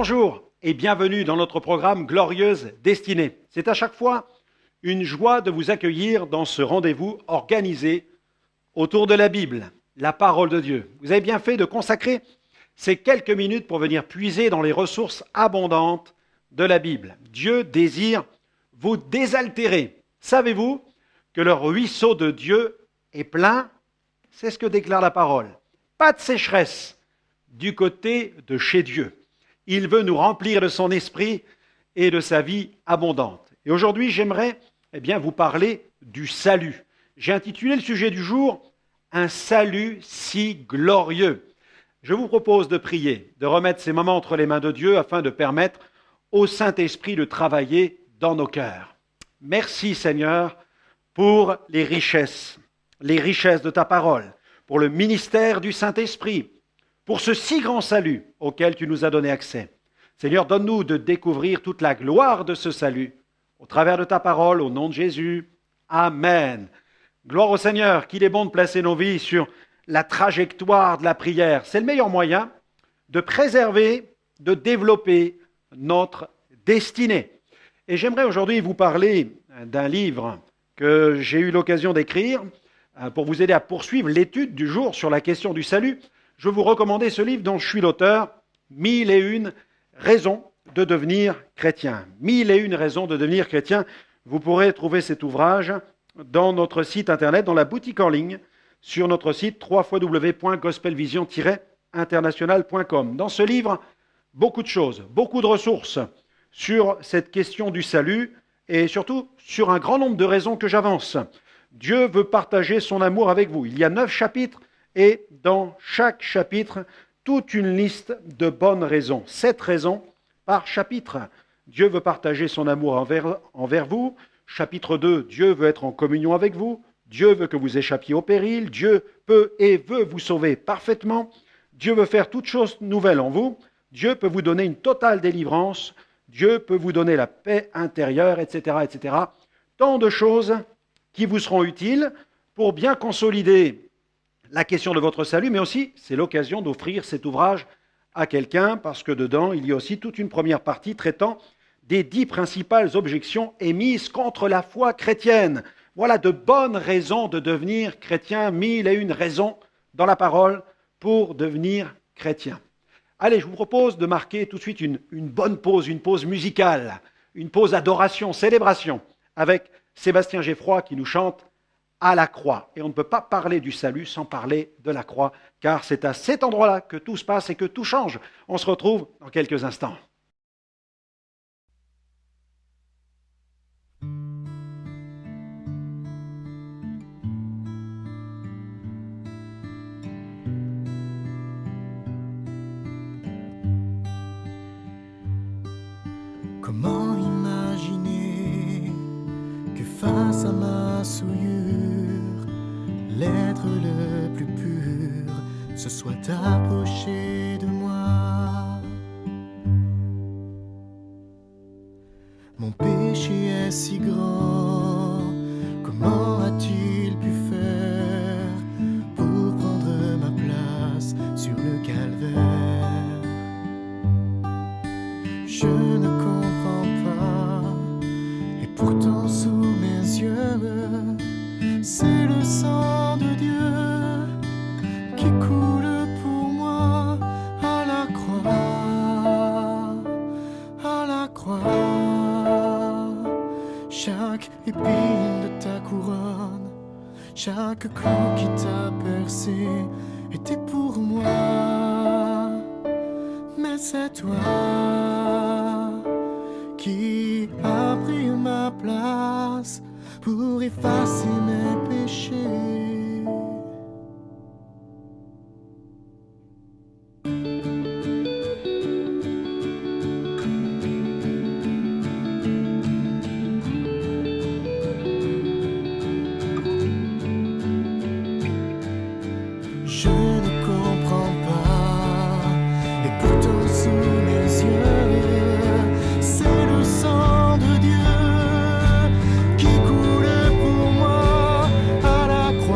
Bonjour et bienvenue dans notre programme Glorieuse Destinée. C'est à chaque fois une joie de vous accueillir dans ce rendez-vous organisé autour de la Bible, la parole de Dieu. Vous avez bien fait de consacrer ces quelques minutes pour venir puiser dans les ressources abondantes de la Bible. Dieu désire vous désaltérer. Savez-vous que le ruisseau de Dieu est plein? C'est ce que déclare la parole. Pas de sécheresse du côté de chez Dieu. Il veut nous remplir de son esprit et de sa vie abondante. Et aujourd'hui, j'aimerais vous parler du salut. J'ai intitulé le sujet du jour « Un salut si glorieux ». Je vous propose de prier, de remettre ces moments entre les mains de Dieu afin de permettre au Saint-Esprit de travailler dans nos cœurs. Merci Seigneur pour les richesses de ta parole, pour le ministère du Saint-Esprit, pour ce si grand salut auquel tu nous as donné accès. Seigneur, donne-nous de découvrir toute la gloire de ce salut au travers de ta parole, au nom de Jésus. Amen. Gloire au Seigneur, qu'il est bon de placer nos vies sur la trajectoire de la prière. C'est le meilleur moyen de préserver, de développer notre destinée. Et j'aimerais aujourd'hui vous parler d'un livre que j'ai eu l'occasion d'écrire pour vous aider à poursuivre l'étude du jour sur la question du salut. Je vous recommande ce livre dont je suis l'auteur, 1001 raisons de devenir chrétien. 1001 raisons de devenir chrétien. Vous pourrez trouver cet ouvrage dans notre site internet, dans la boutique en ligne, sur notre site www.gospelvision-international.com. Dans ce livre, beaucoup de choses, beaucoup de ressources sur cette question du salut et surtout sur un grand nombre de raisons que j'avance. Dieu veut partager son amour avec vous. Il y a 9 chapitres et dans chaque chapitre, toute une liste de bonnes raisons. 7 raisons par chapitre. Dieu veut partager son amour envers vous. Chapitre 2, Dieu veut être en communion avec vous. Dieu veut que vous échappiez au péril. Dieu peut et veut vous sauver parfaitement. Dieu veut faire toutes choses nouvelles en vous. Dieu peut vous donner une totale délivrance. Dieu peut vous donner la paix intérieure, etc., etc. Tant de choses qui vous seront utiles pour bien consolider la question de votre salut, mais aussi c'est l'occasion d'offrir cet ouvrage à quelqu'un parce que dedans, il y a aussi toute une première partie traitant des 10 principales objections émises contre la foi chrétienne. Voilà de bonnes raisons de devenir chrétien, 1001 raisons dans la parole pour devenir chrétien. Allez, je vous propose de marquer tout de suite une bonne pause, une pause musicale, une pause adoration, célébration, avec Sébastien Geffroy qui nous chante à la croix. Et on ne peut pas parler du salut sans parler de la croix, car c'est à cet endroit-là que tout se passe et que tout change. On se retrouve dans quelques instants. Comment imaginer que face à ma souillure, l'être le plus pur se soit approché de moi. Mon péché est si grand, comment a-t-il pu faire pour prendre ma place sur le calvaire? Je ne comprends pas, et pourtant sous mes yeux, c'est le sang de Dieu qui coule pour moi à la croix, à la croix. Chaque épine de ta couronne, chaque clou qui t'a percé était pour moi, mais c'est toi qui as pris ma place pour effacer mes péchés. Je ne comprends pas, et pourtant sous mes yeux, c'est le sang de Dieu qui coule pour moi à la croix.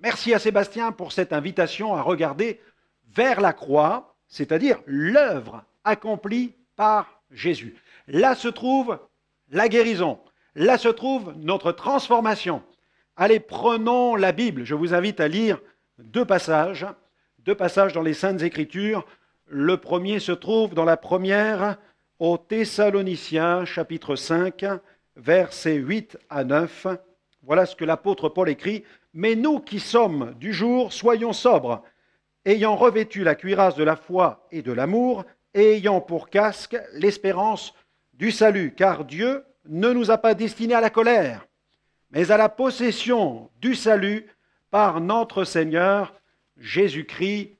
Merci à Sébastien pour cette invitation à regarder vers la croix, c'est-à-dire l'œuvre accomplie par Jésus. Là se trouve la guérison, là se trouve notre transformation. Allez, prenons la Bible. Je vous invite à lire deux passages dans les Saintes Écritures. Le premier se trouve dans la première aux Thessaloniciens, chapitre 5, versets 8 à 9. Voilà ce que l'apôtre Paul écrit. « Mais nous qui sommes du jour, soyons sobres, ayant revêtu la cuirasse de la foi et de l'amour, et ayant pour casque l'espérance du salut, car Dieu ne nous a pas destinés à la colère, mais à la possession du salut par notre Seigneur Jésus-Christ.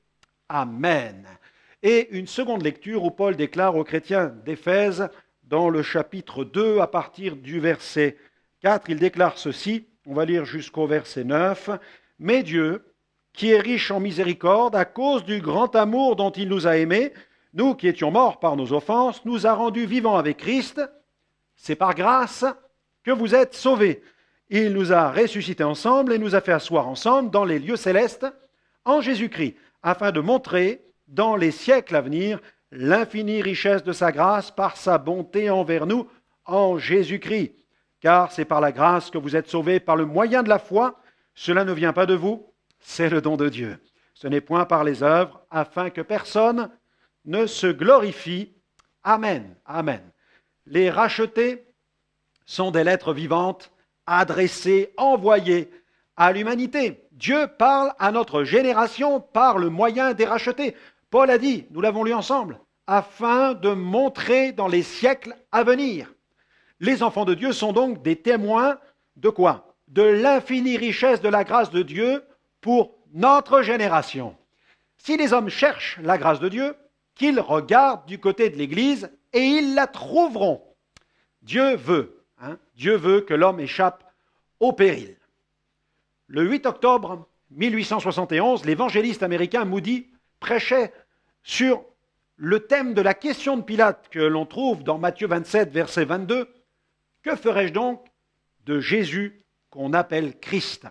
Amen. » Et une seconde lecture où Paul déclare aux chrétiens d'Éphèse, dans le chapitre 2, à partir du verset 4, il déclare ceci, on va lire jusqu'au verset 9, « Mais Dieu, qui est riche en miséricorde, à cause du grand amour dont il nous a aimés, nous qui étions morts par nos offenses, nous a rendus vivants avec Christ. C'est par grâce que vous êtes sauvés. Il nous a ressuscités ensemble et nous a fait asseoir ensemble dans les lieux célestes en Jésus-Christ, afin de montrer dans les siècles à venir l'infinie richesse de sa grâce par sa bonté envers nous en Jésus-Christ. Car c'est par la grâce que vous êtes sauvés par le moyen de la foi. Cela ne vient pas de vous, c'est le don de Dieu. Ce n'est point par les œuvres, afin que personne ne se glorifie. Amen. Amen. Les rachetés sont des lettres vivantes adressées, envoyées à l'humanité. Dieu parle à notre génération par le moyen des rachetés. Paul a dit, nous l'avons lu ensemble, afin de montrer dans les siècles à venir. Les enfants de Dieu sont donc des témoins de quoi? De l'infinie richesse de la grâce de Dieu pour notre génération. Si les hommes cherchent la grâce de Dieu, qu'ils regardent du côté de l'Église et ils la trouveront. Dieu veut que l'homme échappe au péril. Le 8 octobre 1871, l'évangéliste américain Moody prêchait sur le thème de la question de Pilate que l'on trouve dans Matthieu 27, verset 22. « Que ferai-je donc de Jésus qu'on appelle Christ ?»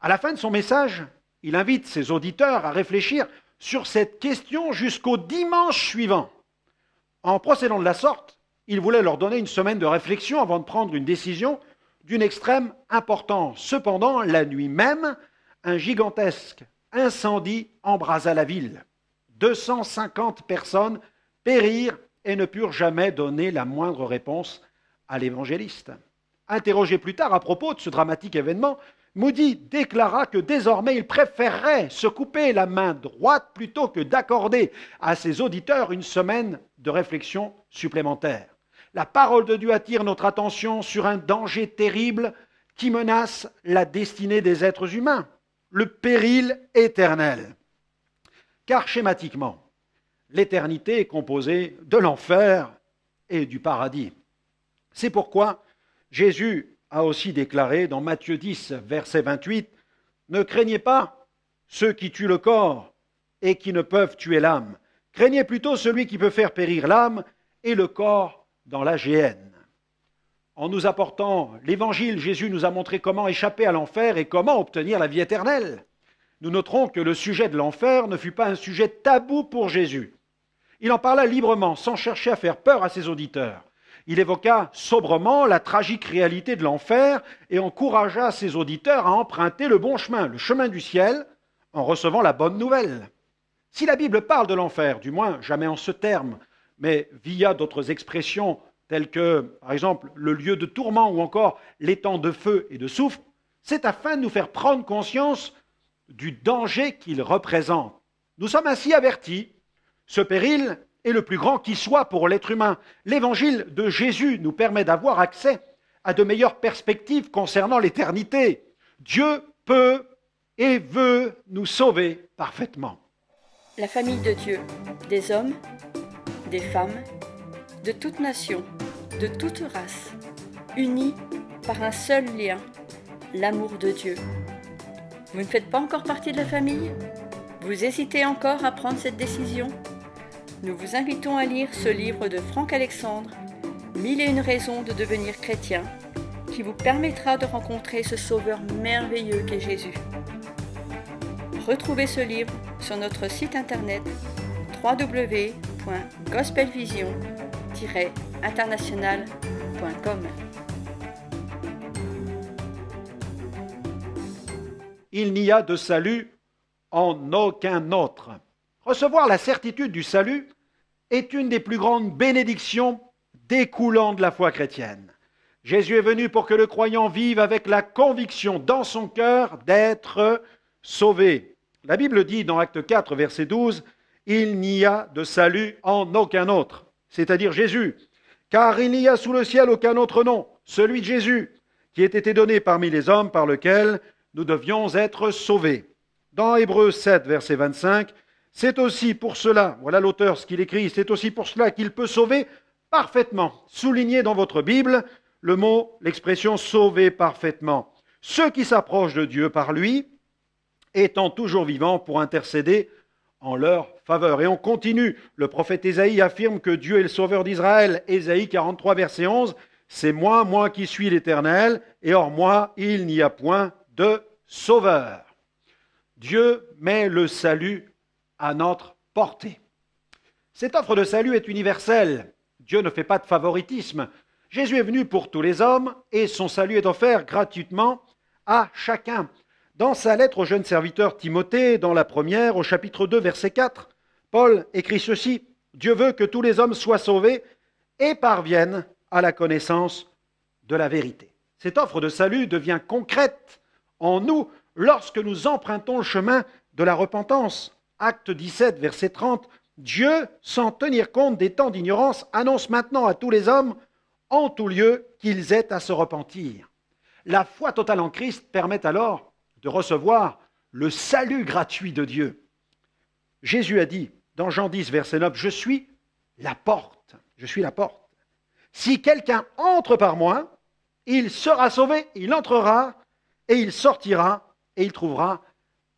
À la fin de son message, il invite ses auditeurs à réfléchir sur cette question jusqu'au dimanche suivant. En procédant de la sorte, il voulait leur donner une semaine de réflexion avant de prendre une décision d'une extrême importance. Cependant, la nuit même, un gigantesque incendie embrasa la ville. 250 personnes périrent et ne purent jamais donner la moindre réponse à l'évangéliste. Interrogé plus tard à propos de ce dramatique événement, Moody déclara que désormais il préférerait se couper la main droite plutôt que d'accorder à ses auditeurs une semaine de réflexion supplémentaire. La parole de Dieu attire notre attention sur un danger terrible qui menace la destinée des êtres humains, le péril éternel. Car schématiquement, l'éternité est composée de l'enfer et du paradis. C'est pourquoi Jésus a aussi déclaré dans Matthieu 10, verset 28, « Ne craignez pas ceux qui tuent le corps et qui ne peuvent tuer l'âme. Craignez plutôt celui qui peut faire périr l'âme et le corps dans la géhenne. » En nous apportant l'Évangile, Jésus nous a montré comment échapper à l'enfer et comment obtenir la vie éternelle. Nous noterons que le sujet de l'enfer ne fut pas un sujet tabou pour Jésus. Il en parla librement, sans chercher à faire peur à ses auditeurs. Il évoqua sobrement la tragique réalité de l'enfer et encouragea ses auditeurs à emprunter le bon chemin, le chemin du ciel, en recevant la bonne nouvelle. Si la Bible parle de l'enfer, du moins jamais en ce terme, mais via d'autres expressions telles que, par exemple, le lieu de tourment ou encore l'étang de feu et de soufre, c'est afin de nous faire prendre conscience du danger qu'il représente. Nous sommes ainsi avertis. Ce péril est le plus grand qui soit pour l'être humain. L'évangile de Jésus nous permet d'avoir accès à de meilleures perspectives concernant l'éternité. Dieu peut et veut nous sauver parfaitement. La famille de Dieu, des hommes, des femmes, de toute nation, de toute race, unis par un seul lien, l'amour de Dieu. Vous ne faites pas encore partie de la famille? Vous hésitez encore à prendre cette décision? Nous vous invitons à lire ce livre de Franck Alexandre, 1001 raisons de devenir chrétien, qui vous permettra de rencontrer ce sauveur merveilleux qu'est Jésus. Retrouvez ce livre sur notre site internet www.gospelvision-international.com. Il n'y a de salut en aucun autre. Recevoir la certitude du salut est une des plus grandes bénédictions découlant de la foi chrétienne. Jésus est venu pour que le croyant vive avec la conviction dans son cœur d'être sauvé. La Bible dit dans Acte 4, verset 12, « Il n'y a de salut en aucun autre », c'est-à-dire Jésus, « car il n'y a sous le ciel aucun autre nom, celui de Jésus, qui ait été donné parmi les hommes par lequel nous devions être sauvés. » Dans Hébreux 7, verset 25, « C'est aussi pour cela, voilà l'auteur ce qu'il écrit, c'est aussi pour cela qu'il peut sauver parfaitement. » Soulignez dans votre Bible le mot, l'expression « sauver parfaitement ». Ceux qui s'approchent de Dieu par lui, étant toujours vivants pour intercéder en leur faveur. Et on continue. Le prophète Ésaïe affirme que Dieu est le sauveur d'Israël. Ésaïe 43, verset 11, « C'est moi qui suis l'Éternel, et hors moi, il n'y a point de sauveur. » Dieu met le salut à notre portée. Cette offre de salut est universelle. Dieu ne fait pas de favoritisme. Jésus est venu pour tous les hommes et son salut est offert gratuitement à chacun. Dans sa lettre au jeune serviteur Timothée, dans la première, au chapitre 2, verset 4, Paul écrit ceci, « Dieu veut que tous les hommes soient sauvés et parviennent à la connaissance de la vérité. » Cette offre de salut devient concrète en nous lorsque nous empruntons le chemin de la repentance. Acte 17, verset 30, « Dieu, sans tenir compte des temps d'ignorance, annonce maintenant à tous les hommes en tout lieu qu'ils aient à se repentir. » La foi totale en Christ permet alors de recevoir le salut gratuit de Dieu. Jésus a dit dans Jean 10, verset 9, « Je suis la porte. Je suis la porte. Si quelqu'un entre par moi, il sera sauvé, il entrera et il sortira et il trouvera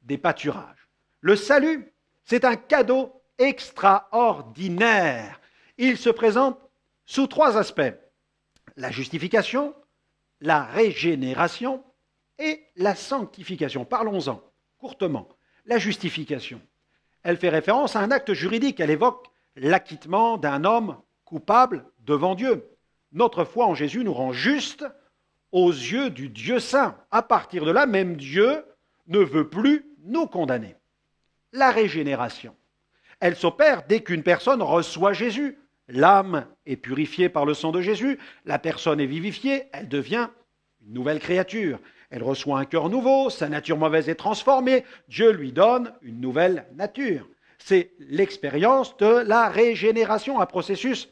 des pâturages. » Le salut, c'est un cadeau extraordinaire. Il se présente sous 3 aspects. La justification, la régénération et la sanctification. Parlons-en courtement. La justification, elle fait référence à un acte juridique. Elle évoque l'acquittement d'un homme coupable devant Dieu. Notre foi en Jésus nous rend justes aux yeux du Dieu saint. À partir de là, même Dieu ne veut plus nous condamner. La régénération, elle s'opère dès qu'une personne reçoit Jésus. L'âme est purifiée par le sang de Jésus, la personne est vivifiée, elle devient une nouvelle créature. Elle reçoit un cœur nouveau, sa nature mauvaise est transformée, Dieu lui donne une nouvelle nature. C'est l'expérience de la régénération, un processus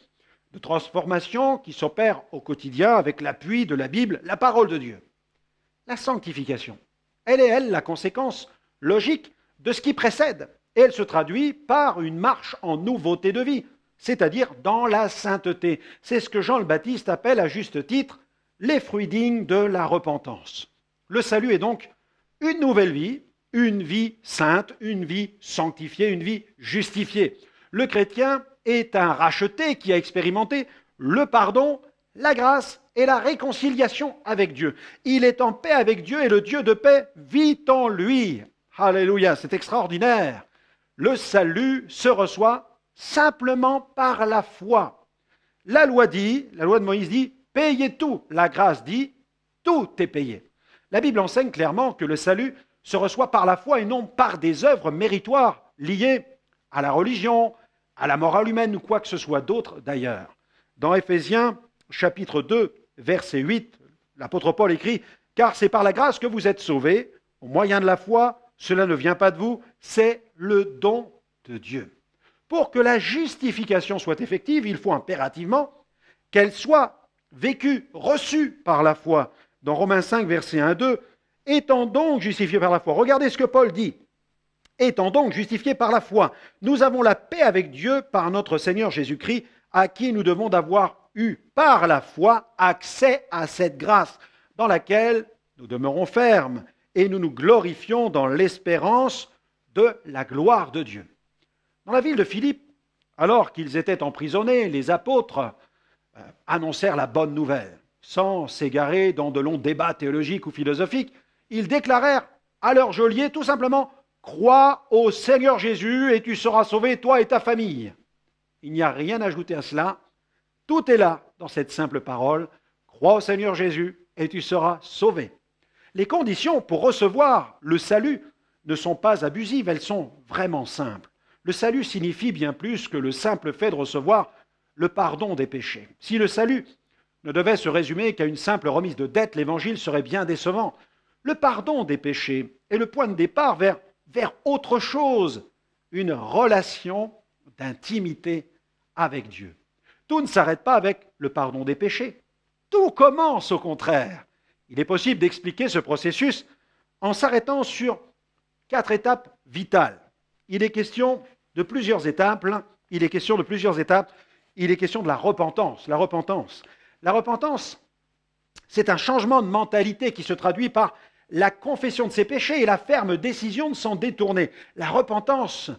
de transformation qui s'opère au quotidien avec l'appui de la Bible, la parole de Dieu. La sanctification, elle est, la conséquence logique de ce qui précède. Et elle se traduit par une marche en nouveauté de vie, c'est-à-dire dans la sainteté. C'est ce que Jean le Baptiste appelle à juste titre les fruits dignes de la repentance. Le salut est donc une nouvelle vie, une vie sainte, une vie sanctifiée, une vie justifiée. Le chrétien est un racheté qui a expérimenté le pardon, la grâce et la réconciliation avec Dieu. Il est en paix avec Dieu et le Dieu de paix vit en lui. Alléluia, c'est extraordinaire. Le salut se reçoit simplement par la foi. La loi de Moïse dit, payez tout. La grâce dit, tout est payé. La Bible enseigne clairement que le salut se reçoit par la foi et non par des œuvres méritoires liées à la religion, à la morale humaine ou quoi que ce soit d'autre d'ailleurs. Dans Éphésiens chapitre 2, verset 8, l'apôtre Paul écrit « Car c'est par la grâce que vous êtes sauvés, au moyen de la foi, cela ne vient pas de vous, c'est le don de Dieu. » Pour que la justification soit effective, il faut impérativement qu'elle soit vécue, reçue par la foi. Dans Romains 5, verset 1 2, « Étant donc justifiés par la foi », regardez ce que Paul dit, « Étant donc justifiés par la foi, nous avons la paix avec Dieu par notre Seigneur Jésus-Christ, à qui nous devons d'avoir eu par la foi accès à cette grâce, dans laquelle nous demeurons fermes, et nous nous glorifions dans l'espérance de la gloire de Dieu. » Dans la ville de Philippe, alors qu'ils étaient emprisonnés, les apôtres annoncèrent la bonne nouvelle. Sans s'égarer dans de longs débats théologiques ou philosophiques, ils déclarèrent à leurs geôliers tout simplement crois au Seigneur Jésus et tu seras sauvé, toi et ta famille. Il n'y a rien à ajouter à cela. Tout est là dans cette simple parole. Crois au Seigneur Jésus et tu seras sauvé. Les conditions pour recevoir le salut ne sont pas abusives, elles sont vraiment simples. Le salut signifie bien plus que le simple fait de recevoir le pardon des péchés. Si le salut ne devait se résumer qu'à une simple remise de dette, l'évangile serait bien décevant. Le pardon des péchés est le point de départ vers autre chose, une relation d'intimité avec Dieu. Tout ne s'arrête pas avec le pardon des péchés. Tout commence au contraire. Il est possible d'expliquer ce processus en s'arrêtant sur 4 étapes vitales. Il est question de plusieurs étapes. Il est question de la repentance. La repentance, c'est un changement de mentalité qui se traduit par la confession de ses péchés et la ferme décision de s'en détourner. La repentance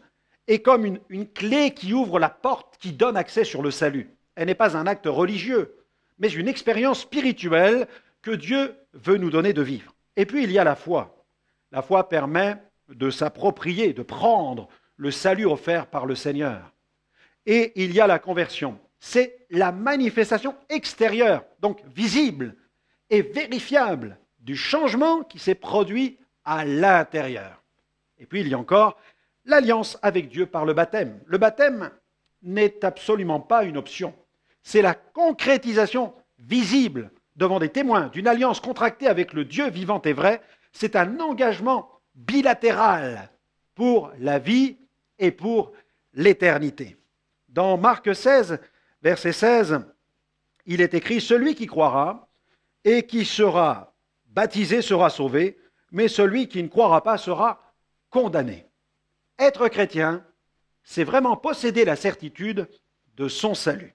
est comme une clé qui ouvre la porte qui donne accès sur le salut. Elle n'est pas un acte religieux, mais une expérience spirituelle que Dieu veut nous donner de vivre. Et puis il y a la foi. La foi permet de s'approprier, de prendre le salut offert par le Seigneur. Et il y a la conversion. C'est la manifestation extérieure, donc visible et vérifiable, du changement qui s'est produit à l'intérieur. Et puis il y a encore l'alliance avec Dieu par le baptême. Le baptême n'est absolument pas une option. C'est la concrétisation visible devant des témoins d'une alliance contractée avec le Dieu vivant et vrai. C'est un engagement bilatéral pour la vie et pour l'éternité. Dans Marc 16, verset 16, il est écrit « Celui qui croira et qui sera baptisé sera sauvé, mais celui qui ne croira pas sera condamné. » Être chrétien, c'est vraiment posséder la certitude de son salut.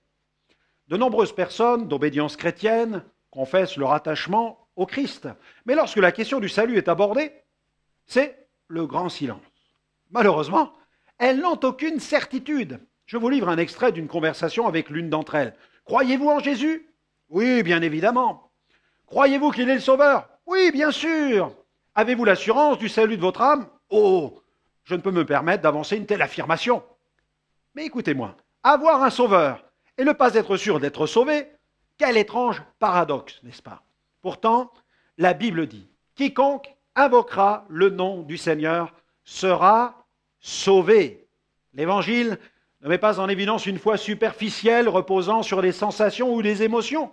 De nombreuses personnes d'obédience chrétienne confessent leur attachement au Christ. Mais lorsque la question du salut est abordée, c'est le grand silence. Malheureusement, elles n'ont aucune certitude. Je vous livre un extrait d'une conversation avec l'une d'entre elles. « Croyez-vous en Jésus ?»« Oui, bien évidemment. »« Croyez-vous qu'il est le Sauveur ?»« Oui, bien sûr. »« Avez-vous l'assurance du salut de votre âme ?»« Oh, je ne peux me permettre d'avancer une telle affirmation. » Mais écoutez-moi, avoir un Sauveur et ne pas être sûr d'être sauvé, quel étrange paradoxe, n'est-ce pas? Pourtant, la Bible dit « Quiconque invoquera le nom du Seigneur sera sauvé. » L'Évangile ne met pas en évidence une foi superficielle reposant sur les sensations ou les émotions.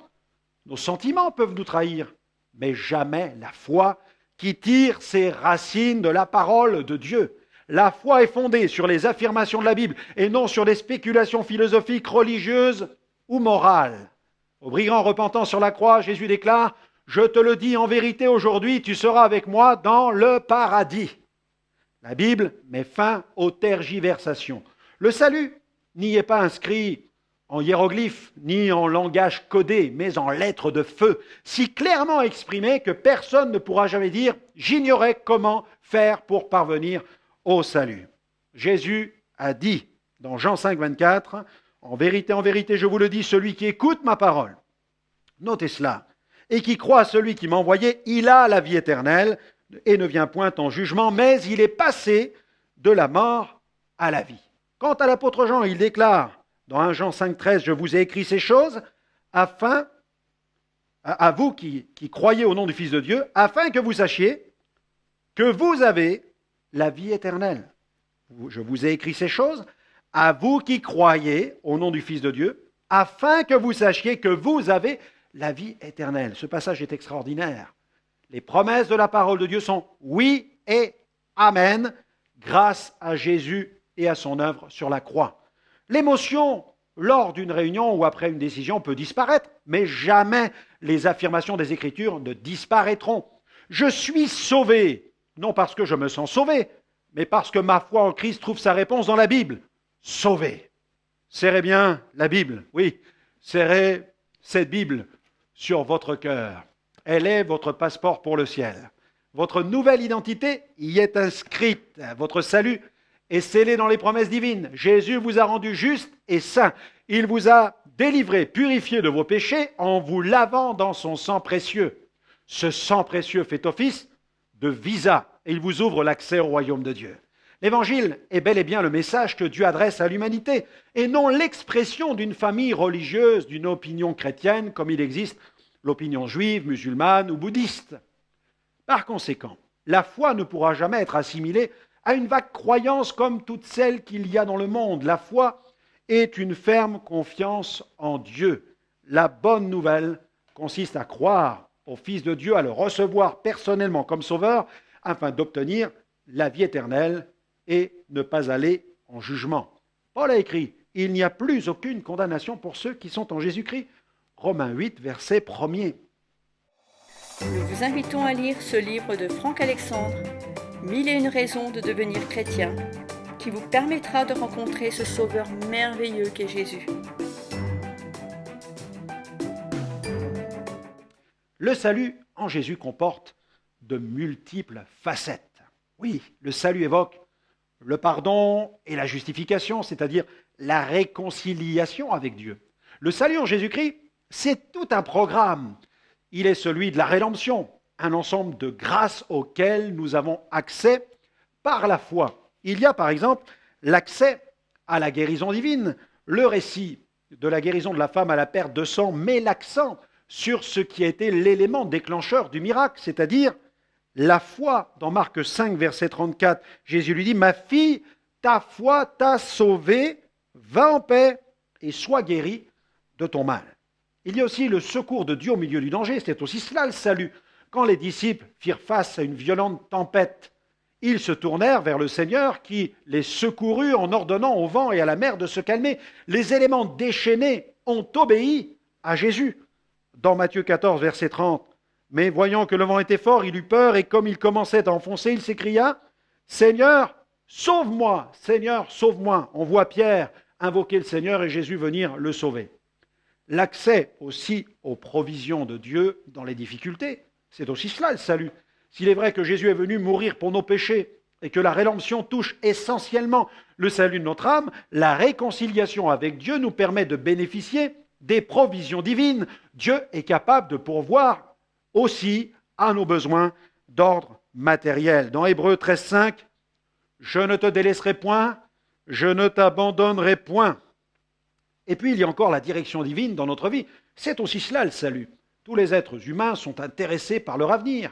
Nos sentiments peuvent nous trahir, mais jamais la foi qui tire ses racines de la parole de Dieu. La foi est fondée sur les affirmations de la Bible et non sur des spéculations philosophiques, religieuses ou morales. Au brigand repentant sur la croix, Jésus déclare « Je te le dis en vérité aujourd'hui, tu seras avec moi dans le paradis. » La Bible met fin aux tergiversations. Le salut n'y est pas inscrit en hiéroglyphes ni en langage codé, mais en lettres de feu, si clairement exprimé que personne ne pourra jamais dire « j'ignorais comment faire pour parvenir au salut ». Jésus a dit dans Jean 5, 24, « En vérité, je vous le dis, celui qui écoute ma parole, notez cela, et qui croit à celui qui m'a envoyé, il a la vie éternelle et ne vient point en jugement, mais il est passé de la mort à la vie. » Quant à l'apôtre Jean, il déclare dans 1 Jean 5, 13, « Je vous ai écrit ces choses afin, à vous qui croyez au nom du Fils de Dieu, afin que vous sachiez que vous avez la vie éternelle. » Je vous ai écrit ces choses à vous qui croyez au nom du Fils de Dieu, afin que vous sachiez que vous avez la vie éternelle. Ce passage est extraordinaire. Les promesses de la parole de Dieu sont oui et amen, grâce à Jésus et à son œuvre sur la croix. L'émotion lors d'une réunion ou après une décision peut disparaître, mais jamais les affirmations des Écritures ne disparaîtront. Je suis sauvé, non parce que je me sens sauvé, mais parce que ma foi en Christ trouve sa réponse dans la Bible. Sauvé. Serrez bien la Bible, oui, serrez cette Bible sur votre cœur. Elle est votre passeport pour le ciel. Votre nouvelle identité y est inscrite. Votre salut est scellé dans les promesses divines. Jésus vous a rendu juste et saint. Il vous a délivré, purifié de vos péchés en vous lavant dans son sang précieux. Ce sang précieux fait office de visa et il vous ouvre l'accès au royaume de Dieu. L'Évangile est bel et bien le message que Dieu adresse à l'humanité, et non l'expression d'une famille religieuse, d'une opinion chrétienne, comme il existe l'opinion juive, musulmane ou bouddhiste. Par conséquent, la foi ne pourra jamais être assimilée à une vague croyance comme toutes celles qu'il y a dans le monde. La foi est une ferme confiance en Dieu. La bonne nouvelle consiste à croire au Fils de Dieu, à le recevoir personnellement comme sauveur, afin d'obtenir la vie éternelle et ne pas aller en jugement. Paul a écrit « Il n'y a plus aucune condamnation pour ceux qui sont en Jésus-Christ ». Romains 8, verset 1er. Nous vous invitons à lire ce livre de Franck Alexandre, 1001 raisons de devenir chrétien, qui vous permettra de rencontrer ce sauveur merveilleux qu'est Jésus. Le salut en Jésus comporte de multiples facettes. Oui, le salut évoque le pardon et la justification, c'est-à-dire la réconciliation avec Dieu. Le salut en Jésus-Christ, c'est tout un programme. Il est celui de la rédemption, un ensemble de grâces auxquelles nous avons accès par la foi. Il y a par exemple l'accès à la guérison divine. Le récit de la guérison de la femme à la perte de sang met l'accent sur ce qui a été l'élément déclencheur du miracle, c'est-à-dire la foi. Dans Marc 5, verset 34, Jésus lui dit « Ma fille, ta foi t'a sauvée, va en paix et sois guérie de ton mal. » Il y a aussi le secours de Dieu au milieu du danger, c'est aussi cela le salut. Quand les disciples firent face à une violente tempête, ils se tournèrent vers le Seigneur qui les secourut en ordonnant au vent et à la mer de se calmer. Les éléments déchaînés ont obéi à Jésus. Dans Matthieu 14, verset 30, « Mais voyant que le vent était fort, il eut peur, et comme il commençait à enfoncer, il s'écria, « Seigneur, sauve-moi, Seigneur, sauve-moi !» On voit Pierre invoquer le Seigneur et Jésus venir le sauver. L'accès aussi aux provisions de Dieu dans les difficultés, c'est aussi cela le salut. S'il est vrai que Jésus est venu mourir pour nos péchés et que la rédemption touche essentiellement le salut de notre âme, la réconciliation avec Dieu nous permet de bénéficier des provisions divines. Dieu est capable de pourvoir aussi à nos besoins d'ordre matériel. Dans Hébreux 13, 5, « Je ne te délaisserai point, je ne t'abandonnerai point. » Et puis il y a encore la direction divine dans notre vie. C'est aussi cela le salut. Tous les êtres humains sont intéressés par leur avenir.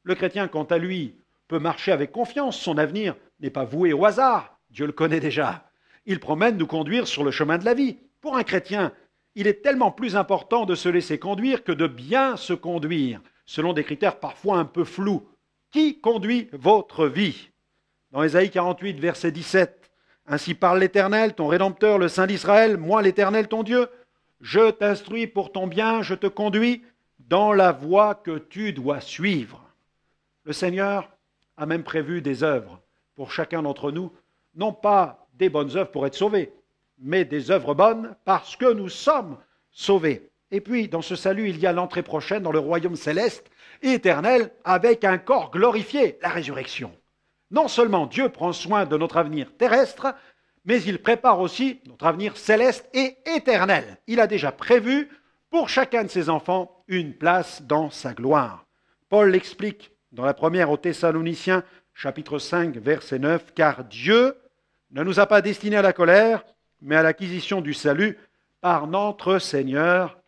Le chrétien, quant à lui, peut marcher avec confiance. Son avenir n'est pas voué au hasard. Dieu le connaît déjà. Il promet de nous conduire sur le chemin de la vie. Pour un chrétien, il est tellement plus important de se laisser conduire que de bien se conduire, selon des critères parfois un peu flous. Qui conduit votre vie? Dans Ésaïe 48, verset 17, « Ainsi parle l'Éternel, ton Rédempteur, le Saint d'Israël, moi l'Éternel, ton Dieu. Je t'instruis pour ton bien, je te conduis dans la voie que tu dois suivre. » Le Seigneur a même prévu des œuvres pour chacun d'entre nous, non pas des bonnes œuvres pour être sauvés, mais des œuvres bonnes parce que nous sommes sauvés. Et puis, dans ce salut, il y a l'entrée prochaine dans le royaume céleste et éternel avec un corps glorifié, la résurrection. Non seulement Dieu prend soin de notre avenir terrestre, mais il prépare aussi notre avenir céleste et éternel. Il a déjà prévu pour chacun de ses enfants une place dans sa gloire. Paul l'explique dans la première aux Thessaloniciens, chapitre 5, verset 9, « Car Dieu ne nous a pas destinés à la colère, mais à l'acquisition du salut par notre Seigneur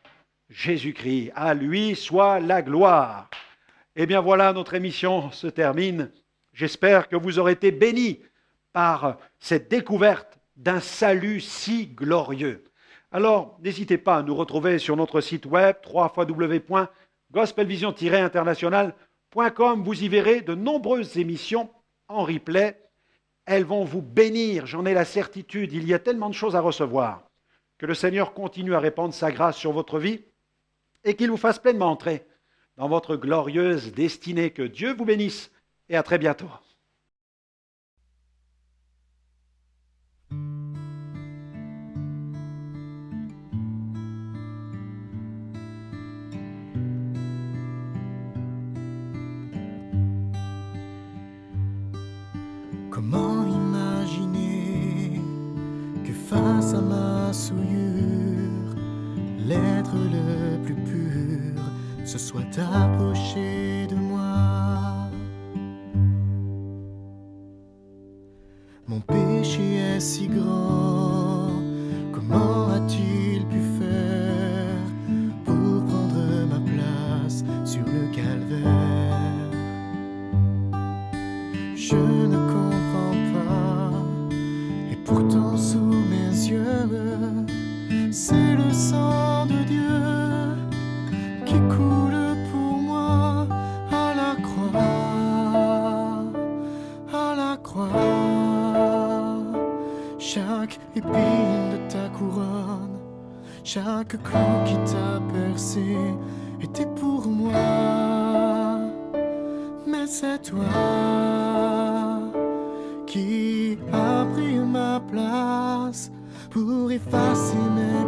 Jésus-Christ. À lui soit la gloire. » Eh bien voilà, notre émission se termine. J'espère que vous aurez été bénis par cette découverte d'un salut si glorieux. Alors, n'hésitez pas à nous retrouver sur notre site web www.gospelvision-international.com. Vous y verrez de nombreuses émissions en replay. Elles vont vous bénir, j'en ai la certitude. Il y a tellement de choses à recevoir. Que le Seigneur continue à répandre sa grâce sur votre vie et qu'il vous fasse pleinement entrer dans votre glorieuse destinée. Que Dieu vous bénisse et à très bientôt. Comment imaginer que face à ma souillure, l'être le plus pur se soit approché de moi? Mon péché est si grand, comment a-t-il pu faire pour prendre ma place sur le calvaire? Je ne comprends pas, et pourtant sous mes yeux, c'est le sang de Dieu qui coule pour moi à la croix, à la croix. Chaque épine de ta couronne, chaque clou qui t'a percé était pour moi, mais c'est toi qui as pris ma place pour effacer mes